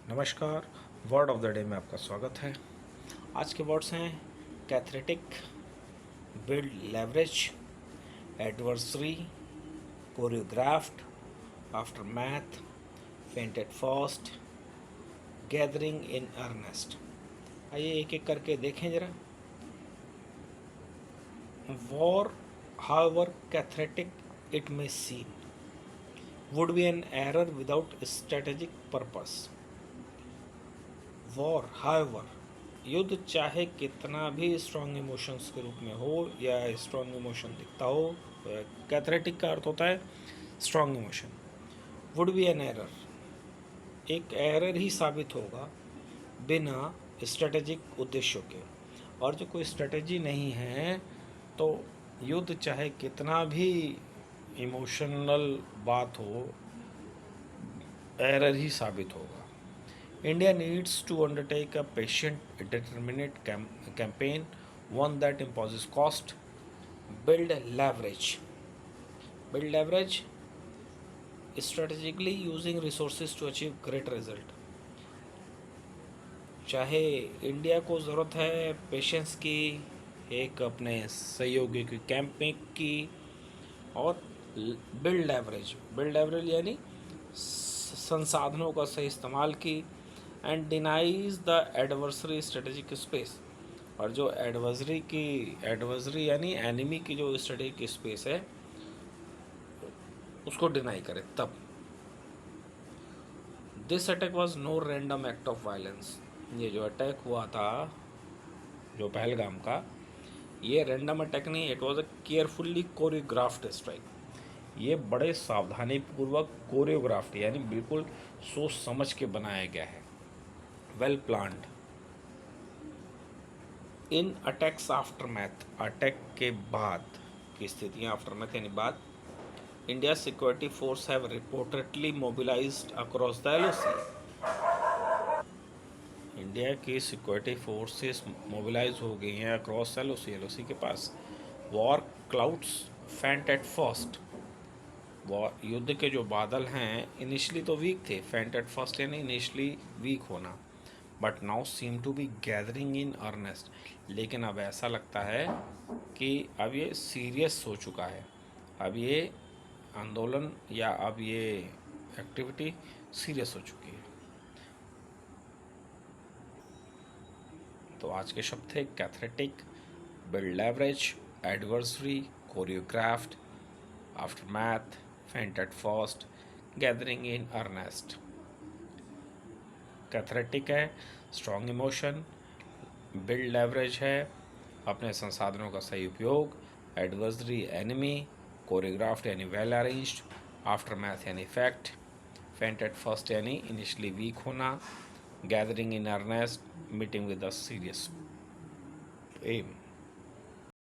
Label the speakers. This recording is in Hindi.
Speaker 1: नमस्कार। वर्ड ऑफ द डे में आपका स्वागत है। आज के वर्ड्स हैं cathartic, build leverage, adversary, choreographed, aftermath, feinted first, gathering in earnest. आइए एक एक करके देखें जरा। War, however cathartic it may seem, would be an error without strategic purpose. War, however, युद्ध चाहे कितना भी स्ट्रॉन्ग इमोशंस के रूप में हो या स्ट्रॉन्ग इमोशन दिखता हो, कैथरेटिक का अर्थ होता है strong emotion. Would be an error, एक एरर ही साबित होगा बिना स्ट्रेटेजिक उद्देश्यों के। और जो कोई स्ट्रेटेजी नहीं है तो युद्ध चाहे कितना भी इमोशनल बात हो, एरर ही साबित होगा। India needs to undertake a patient, determined campaign, one that imposes cost. Build leverage. Build leverage, strategically using resources to achieve great result. चाहे इंडिया को ज़रूरत है पेशेंस की, एक अपने सहयोगी की कैंपिंग की, और बिल्ड लेवरेज यानी संसाधनों का सही इस्तेमाल की, and denies the adversary strategic space, और जो एडवर्सरी यानी एनिमी की जो स्ट्रेटेजिक स्पेस है उसको डिनाई करे तब। This attack was no random act of violence, ये जो अटैक हुआ था जो पहलगाम का, ये रैंडम अटैक नहीं, it was a carefully choreographed strike. ये बड़े सावधानी पूर्वक कोरियोग्राफ्ड यानी बिल्कुल सोच समझ के बनाया गया है, वेल प्लान्ड। इन अटैक्स आफ्टर मैथ, अटैक के बाद की स्थितियाँ, आफ्टर मैथ यानी बाद, India security force have reportedly mobilised across the LOC. India की सिक्योरिटी फोर्सेस मोबिलाइज हो गई हैं अक्रॉस एलओसी के पास। वॉर क्लाउड्स फेंट एट फर्स्ट, वॉर युद्ध के जो बादल हैं इनिशियली तो वीक थे, फेंट एट फर्स्ट यानी इनिशियली वीक होना, but now seem to be gathering in earnest, लेकिन अब ऐसा लगता है कि अब ये सीरियस हो चुका है, अब ये आंदोलन या अब ये एक्टिविटी सीरियस हो चुकी है। तो आज के शब्द थे cathartic, build leverage, adversary, choreographed, aftermath, feint at first, gathering in earnest. Cathartic है स्ट्रॉन्ग इमोशन, बिल्ड लेवरेज है अपने संसाधनों का सही उपयोग, एडवर्सरी एनिमी, कोरियोग्राफ्ड यानी वेल अरेंज्ड, आफ्टर मैथ यानी फैक्ट, फेंट एट फर्स्ट यानी इनिशियली वीक होना, gathering in earnest meeting with a serious M.